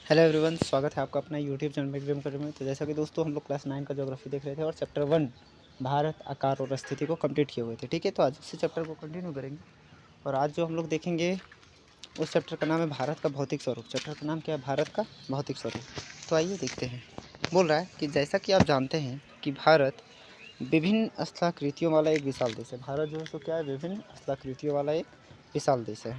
Hello everyone, स्वागत है आपका अपना यूट्यूब चैनल में एग्जाम कर में। तो जैसा कि दोस्तों हम लोग क्लास 9 का ज्योग्राफी देख रहे थे और चैप्टर 1 भारत आकार और स्थिति को कंप्लीट किए हुए थे। ठीक है, तो आज उसी चैप्टर को कंटिन्यू करेंगे और आज जो हम लोग देखेंगे उस चैप्टर का नाम है भारत का भौतिक स्वरूप। चैप्टर का नाम क्या है? भारत का भौतिक स्वरूप। तो आइए देखते हैं। बोल रहा है कि जैसा कि आप जानते हैं कि भारत विभिन्न स्थलाकृतियों वाला एक विशाल देश है। भारत जो है सो क्या है? विभिन्न स्थलाकृतियों वाला एक विशाल देश है।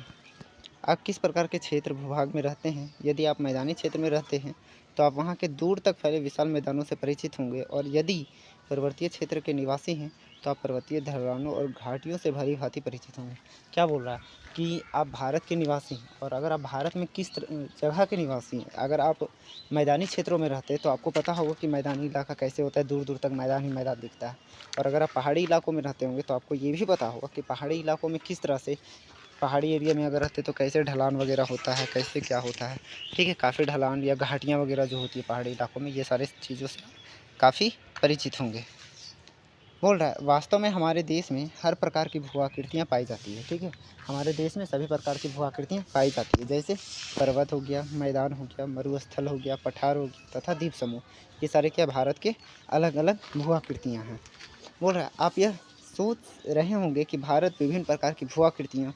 आप किस प्रकार के क्षेत्र भूभाग में रहते हैं? यदि आप मैदानी क्षेत्र में रहते हैं तो आप वहाँ के दूर तक फैले विशाल मैदानों से परिचित होंगे, और यदि पर्वतीय क्षेत्र के निवासी हैं तो आप पर्वतीय ढलानों और घाटियों से भली भांति परिचित होंगे। क्या बोल रहा है कि आप भारत के निवासी हैं, और अगर आप भारत में किस जगह के निवासी हैं, अगर आप मैदानी क्षेत्रों में रहते हैं तो आपको पता होगा कि मैदानी इलाका कैसे होता है, दूर दूर तक मैदान ही मैदान दिखता है। और अगर आप पहाड़ी इलाकों में रहते होंगे तो आपको ये भी पता होगा कि पहाड़ी इलाकों में किस तरह से, पहाड़ी एरिया में अगर रहते तो कैसे ढलान वगैरह होता है, कैसे क्या होता है। ठीक है, काफ़ी ढलान या घाटियाँ वगैरह जो होती है पहाड़ी इलाकों में, ये सारे चीज़ों से काफ़ी परिचित होंगे। बोल रहा है वास्तव में हमारे देश में हर प्रकार की भू आकृतियाँ पाई जाती है। ठीक है, हमारे देश में सभी प्रकार की भू आकृतियाँ पाई जाती है, जैसे पर्वत हो गया, मैदान हो गया, मरुस्थल हो गया, पठार हो गया तथा द्वीप समूह। ये सारे क्या भारत के अलग अलग भू आकृतियाँ हैं। बोल रहा है आप यह सोच रहे होंगे कि भारत विभिन्न प्रकार की भू आकृतियाँ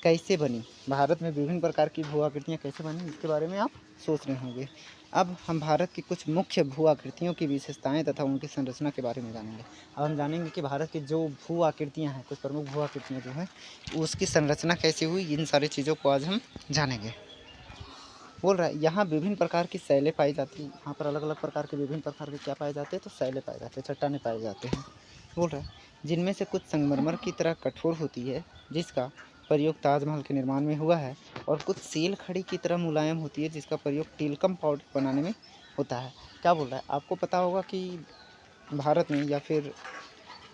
कैसे बनी, भारत में विभिन्न प्रकार की भू आकृतियाँ कैसे बनी, इसके बारे में आप सोच रहे होंगे। अब हम भारत की कुछ मुख्य भू आकृतियों की विशेषताएं तथा उनकी संरचना के बारे में जानेंगे। अब हम जानेंगे कि भारत की जो भू आकृतियाँ हैं, कुछ प्रमुख भू आकृतियाँ जो हैं, उसकी संरचना कैसे हुई, इन सारी चीज़ों को आज हम जानेंगे। बोल रहा है यहाँ विभिन्न प्रकार की शैलें पाई जाती हैं। यहाँ पर अलग अलग प्रकार के विभिन्न प्रकार के क्या पाए जाते हैं? तो शैलें पाए जाते हैं, चट्टानें पाए जाते हैं। बोल रहा है जिनमें से कुछ संगमरमर की तरह कठोर होती है, जिसका प्रयोग ताजमहल के निर्माण में हुआ है, और कुछ सील खड़ी की तरह मुलायम होती है, जिसका प्रयोग टीलकम पाउडर बनाने में होता है। क्या बोल रहा है? आपको पता होगा कि भारत में या फिर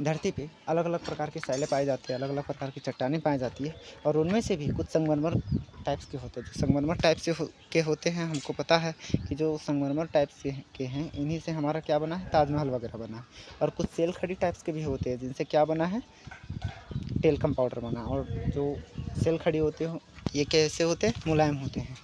धरती पे अलग अलग प्रकार के शैलें पाए जाते हैं, अलग अलग प्रकार की चट्टानें पाई जाती है, और उनमें से भी कुछ संगमरमर टाइप्स के होते हैं। जो संगमरमर टाइप से के होते हैं, हमको पता है कि जो संगमरमर टाइप से के हैं, इन्हीं से हमारा क्या बना है? ताजमहल वगैरह बना है। और कुछ सेल खड़ी टाइप्स के भी होते हैं, जिनसे क्या बना है? टेलकम पाउडर बना। और जो सेल खड़ी होते हो, ये कैसे होते हैं? मुलायम होते हैं।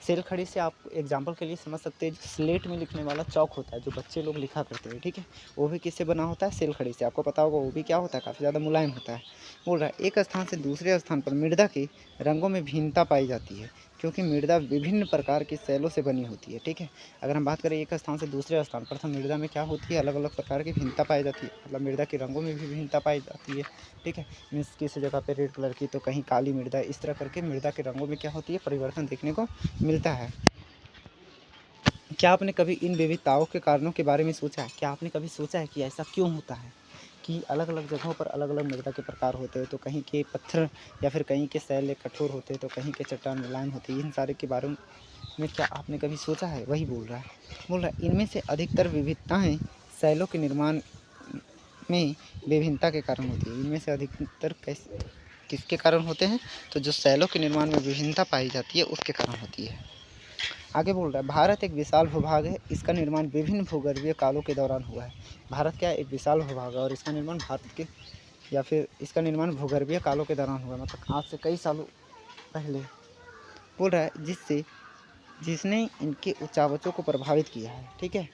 सेल खड़ी से आप एग्जाम्पल के लिए समझ सकते हैं, जो स्लेट में लिखने वाला चौक होता है, जो बच्चे लोग लिखा करते हैं, ठीक है, वो भी किससे बना होता है? सेल खड़ी से। आपको पता होगा वो भी क्या होता है? काफ़ी ज़्यादा मुलायम होता है। बोल रहा है एक स्थान से दूसरे स्थान पर मृदा के रंगों में भिन्नता पाई जाती है, क्योंकि मृदा विभिन्न प्रकार की सेलों से बनी होती है। ठीक है, अगर हम बात करें एक स्थान से दूसरे स्थान पर, तो मृदा में क्या होती है? अलग अलग प्रकार की भिन्नता पाई जाती है, मतलब मृदा के रंगों में भी भिन्नता पाई जाती है। ठीक है, मीन्स किसी जगह पे रेड कलर की तो कहीं काली मृदा, इस तरह करके मृदा के रंगों में क्या होती है? परिवर्तन देखने को मिलता है। क्या आपने कभी इन विविधताओं के कारणों के बारे में सोचा है? क्या आपने कभी सोचा है कि ऐसा क्यों होता है कि अलग अलग जगहों पर अलग अलग मृदा के प्रकार होते हैं? तो कहीं के पत्थर या फिर कहीं के शैल कठोर होते हैं, तो कहीं के चट्टान मुलायम होते हैं। इन सारे के बारे में क्या आपने कभी सोचा है? वही बोल रहा है। बोल रहा है इनमें से अधिकतर विविधताएं शैलों के निर्माण में विभिन्नता के कारण होती है। इनमें से अधिकतर किसके कारण होते हैं? तो जो शैलों के निर्माण में विभिन्नता पाई जाती है, उसके कारण होती है। आगे बोल रहा है भारत एक विशाल भूभाग है, इसका निर्माण विभिन्न भूगर्भीय कालों के दौरान हुआ है। भारत क्या है? एक विशाल भूभाग है, और इसका निर्माण भारत के या फिर इसका निर्माण भूगर्भीय कालों के दौरान हुआ है, मतलब आज से कई सालों पहले। बोल रहा है जिसने इनके उच्चावचों को प्रभावित किया है। ठीक है,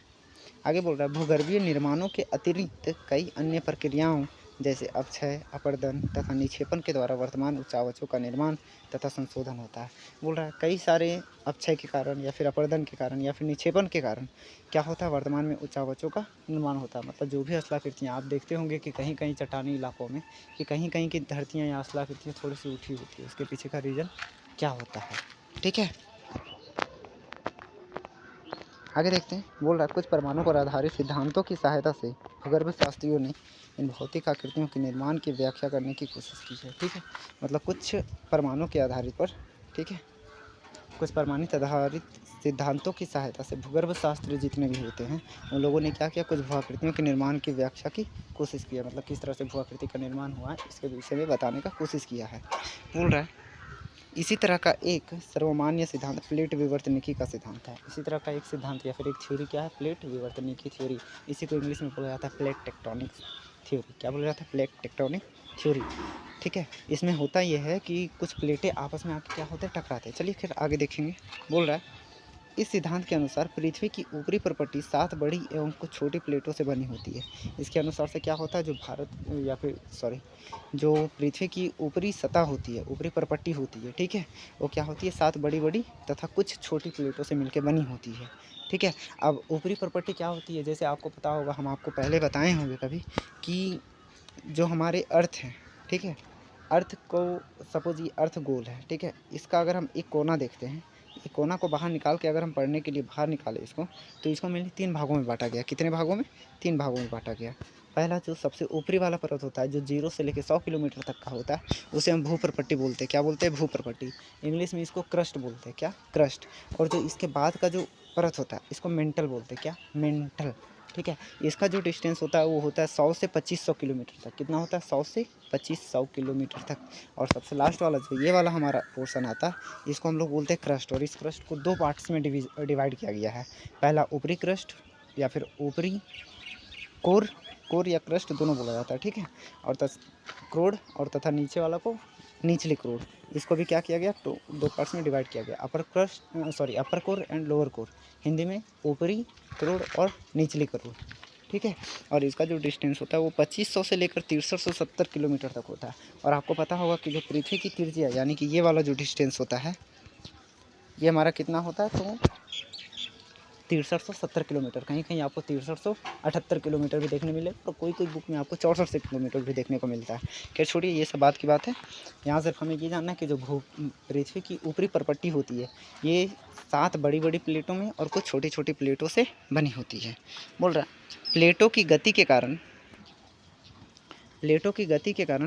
आगे बोल रहा है भूगर्भीय निर्माणों के अतिरिक्त कई अन्य प्रक्रियाओं जैसे अपक्षय, अपर्दन तथा निक्षेपण के द्वारा वर्तमान उच्चावचों का निर्माण तथा संशोधन होता है। बोल रहा है कई सारे अपक्षय के कारण या फिर अपर्दन के कारण या फिर निक्षेपण के कारण क्या होता है? वर्तमान में उच्चावचों का निर्माण होता है। मतलब जो भी स्थलाकृतियाँ आप देखते होंगे कि कहीं कहीं चट्टानी इलाकों में कि कहीं कहीं की धरतियाँ या स्थलाकृतियाँ थोड़ी सी उठी होती है, उसके पीछे का रीज़न क्या होता है? ठीक है, आगे देखते हैं। बोल रहा है कुछ परमाणु पर आधारित सिद्धांतों की सहायता से भूगर्भ शास्त्रियों ने इन भौतिक आकृतियों के निर्माण की व्याख्या करने की कोशिश की है। ठीक है, मतलब कुछ परमाणु के आधारित पर, ठीक है, कुछ परमाणु आधारित सिद्धांतों की सहायता से भूगर्भ शास्त्र जितने भी होते हैं, उन लोगों ने क्या किया? कुछ भू आकृतियों के निर्माण की व्याख्या की कोशिश की है, मतलब किस तरह से भू आकृति का निर्माण हुआ है, इसके विषय में बताने का कोशिश किया है। बोल रहा है इसी तरह का एक सर्वमान्य सिद्धांत प्लेट विवर्तनिकी का सिद्धांत है। इसी तरह का एक सिद्धांत या फिर एक थ्योरी क्या है? प्लेट विवर्तनिकी थ्योरी। इसी को इंग्लिश में बोला जाता है प्लेट टेक्टोनिक थ्योरी। क्या बोला जाता है? Plate tectonic theory. ठीक है, इसमें होता यह है कि कुछ प्लेटें आपस में आके क्या होते हैं? टकराते हैं। चलिए फिर आगे देखेंगे। बोल रहा है इस सिद्धांत के अनुसार पृथ्वी की ऊपरी प्रपट्टी 7 बड़ी एवं कुछ छोटी प्लेटों से बनी होती है। इसके अनुसार से क्या होता है, जो भारत या फिर सॉरी जो पृथ्वी की ऊपरी सतह होती है, ऊपरी प्रपट्टी होती है, ठीक है, वो क्या होती है 7 बड़ी बड़ी तथा कुछ छोटी प्लेटों से मिलकर बनी होती है, ठीक है। अब ऊपरी प्रपट्टी क्या होती है, जैसे आपको पता होगा, हम आपको पहले बताए होंगे कभी कि जो हमारे अर्थ है, ठीक है, अर्थ को सपोज ये अर्थ गोल है, ठीक है, इसका अगर हम एक कोना देखते हैं, एक कोना को बाहर निकाल के अगर हम पढ़ने के लिए बाहर निकालें इसको, तो इसको मेनली 3 भागों में बांटा गया। कितने भागों में? 3 भागों में बांटा गया। पहला जो सबसे ऊपरी वाला परत होता है, जो 0 से लेकर 100 किलोमीटर तक का होता है, उसे हम भूप्रपट्टी बोलते हैं। क्या बोलते हैं? भूप्रपट्टी। इंग्लिश में इसको क्रस्ट बोलते हैं। क्या? क्रस्ट। और जो इसके बाद का जो परत होता है, इसको मेंटल बोलते हैं। क्या? मेंटल। ठीक है। इसका जो डिस्टेंस होता है वो होता है 100 से 2500 किलोमीटर तक। कितना होता है? 100 से 2500 किलोमीटर तक। और सबसे लास्ट वाला जो ये वाला हमारा पोर्शन आता है, इसको हम लोग बोलते हैं क्रस्ट। और इस क्रस्ट को 2 पार्ट्स में डिवाइड किया गया है। पहला ऊपरी क्रस्ट या फिर ऊपरी कोर या क्रस्ट दोनों बोला जाता है, ठीक है। और क्रोड और तथा नीचे वाला को निचली क्रोड, इसको भी क्या किया गया? तो 2 पार्ट्स में डिवाइड किया गया। Upper core and lower core. Hindi में ऊपरी क्रोड और निचली क्रोड, ठीक है। और इसका जो डिस्टेंस होता है वो 2500 से लेकर 6370 किलोमीटर तक होता है। और आपको पता होगा कि जो पृथ्वी की त्रिज्या यानी कि ये वाला जो डिस्टेंस होता है, ये हमारा कितना होता है? तो 6370 किलोमीटर। कहीं कहीं आपको 6378 किलोमीटर भी देखने मिले, और कोई कोई बुक में आपको 64 किलोमीटर भी देखने को मिलता है। खैर छोड़िए, ये सब बात की बात है। यहाँ सिर्फ हमें ये जानना है कि जो पृथ्वी की ऊपरी प्रपट्टी होती है, ये 7 बड़ी बड़ी प्लेटों में और कुछ छोटी छोटी प्लेटों से बनी होती है। बोल रहा है प्लेटों की गति के कारण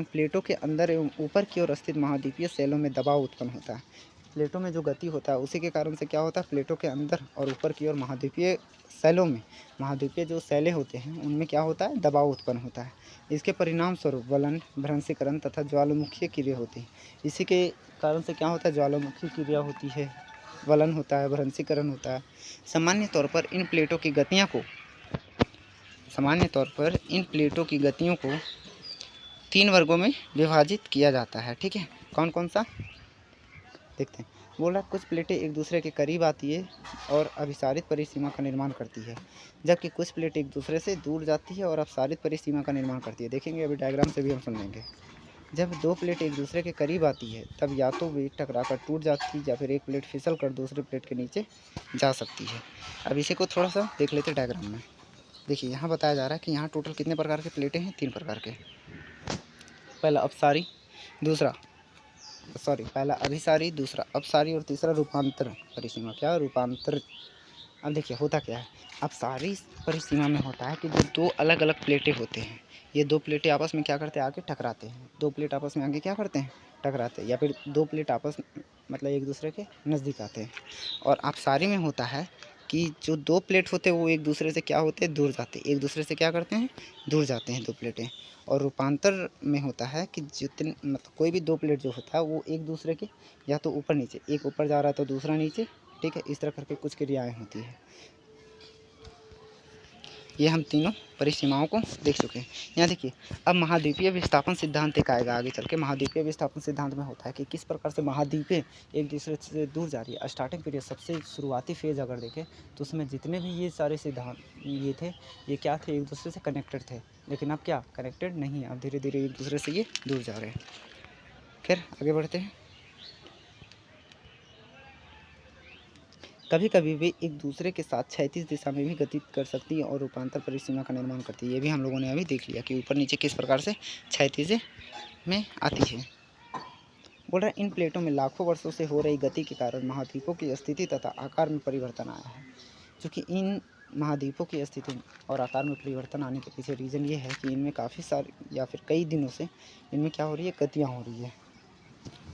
प्लेटों के अंदर एवं ऊपर की ओर स्थित महाद्वीपीय सेलों में दबाव उत्पन्न होता है। प्लेटों में जो गति होता है उसी के कारण से क्या होता है, प्लेटों के अंदर और ऊपर की ओर महाद्वीपीय सेलों में, महाद्वीपीय जो सेलें होते हैं उनमें क्या होता है? दबाव उत्पन्न होता है। इसके परिणाम स्वरूप वलन, भ्रंशीकरण तथा ज्वालामुखीय क्रिया होती है। इसी के कारण से क्या होता है? ज्वालामुखी क्रिया होती है, वलन होता है, भ्रंशीकरण होता है। सामान्य तौर पर इन प्लेटों की गतियों को 3 वर्गों में विभाजित किया जाता है, ठीक है। कौन कौन सा देखते हैं। बोला कुछ प्लेटें एक दूसरे के करीब आती है और अभिसारित परिसीमा का निर्माण करती है, जबकि कुछ प्लेटें एक दूसरे से दूर जाती है और अपसारित परिसीमा का निर्माण करती है। देखेंगे अभी डायग्राम से भी हम समझेंगे। जब 2 प्लेटें एक दूसरे के करीब आती है तब या तो वे टकराकर टूट जाती है या फिर एक प्लेट फिसल कर दूसरी प्लेट के नीचे जा सकती है। अब इसी को थोड़ा सा देख लेते डायग्राम में। देखिए यहाँ बताया जा रहा है कि यहाँ टोटल कितने प्रकार के प्लेटें हैं? 3 प्रकार के। पहला अभिसारी, दूसरा अपसारी और तीसरा रूपांतर परिसीमा। क्या? रूपांतर। अब देखिए होता क्या है, अपसारी परिसीमा में होता है कि जो 2 अलग अलग प्लेटें होते हैं, ये 2 प्लेटें आपस में क्या करते हैं? आके टकराते हैं। 2 प्लेट आपस में आगे क्या करते हैं? टकराते हैं। या फिर 2 प्लेट आपस मतलब एक दूसरे के नज़दीक आते हैं। और अपसारी में होता है कि जो 2 प्लेट होते हैं वो एक दूसरे से क्या होते हैं? दूर जाते हैं। एक दूसरे से क्या करते हैं? दूर जाते हैं 2 प्लेटें। और रूपांतर में होता है कि जितने मतलब कोई भी 2 प्लेट जो होता है वो एक दूसरे के या तो ऊपर नीचे, एक ऊपर जा रहा है तो दूसरा नीचे, ठीक है, इस तरह करके कुछ क्रियाएं होती है। ये हम तीनों परिसीमाओं को देख चुके हैं। यहाँ देखिए अब महाद्वीपीय विस्थापन सिद्धांत एक आएगा आगे चल के। महाद्वीपीय विस्थापन सिद्धांत में होता है कि किस प्रकार से महाद्वीपें एक दूसरे से दूर जा रही है। स्टार्टिंग पीरियड, सबसे शुरुआती फेज़ अगर देखें तो उसमें जितने भी ये सारे सिद्धांत ये थे, ये क्या थे? एक दूसरे से कनेक्टेड थे। लेकिन अब क्या? कनेक्टेड नहीं है, अब धीरे धीरे एक दूसरे से ये दूर जा रहे हैं। खैर आगे बढ़ते हैं। कभी कभी वे एक दूसरे के साथ क्षैतिज दिशा में भी गति कर सकती है और रूपांतर परिसीमा का निर्माण करती है। ये भी हम लोगों ने अभी देख लिया कि ऊपर नीचे किस प्रकार से क्षैतिज में आती है। बोल रहा है इन प्लेटों में लाखों वर्षों से हो रही गति के कारण महाद्वीपों की स्थिति तथा आकार में परिवर्तन आया है। क्योंकि इन महाद्वीपों की स्थिति और आकार में परिवर्तन आने के पीछे रीज़न ये है कि इनमें काफ़ी सारे या फिर कई दिनों से इनमें क्या हो रही है? गतियाँ हो रही है।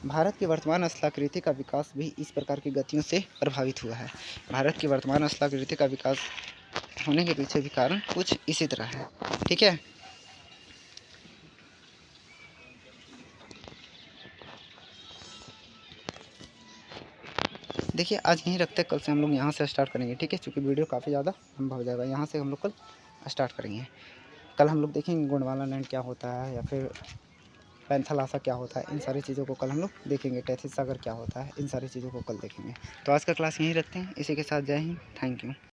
भारत की वर्तमान स्थलाकृति का विकास भी इस प्रकार की गतियों से प्रभावित हुआ है। भारत की वर्तमान स्थलाकृति का विकास होने के पीछे भी कारण कुछ इसी तरह है, ठीक है। देखिए आज यहीं रखते हैं, कल से हम लोग यहाँ से स्टार्ट करेंगे, ठीक है। क्योंकि वीडियो काफ़ी ज़्यादा लंबा हो जाएगा। यहाँ से हम लोग कल स्टार्ट करेंगे। कल हम लोग देखेंगे गोंडवाना लैंड क्या होता है, या फिर पैंथालासा क्या होता है, इन सारी चीज़ों को कल हम लोग देखेंगे। टेथिस सागर क्या होता है, इन सारी चीज़ों को कल देखेंगे। तो आज का क्लास यहीं रखते हैं। इसी के साथ जय हिंद, थैंक यू।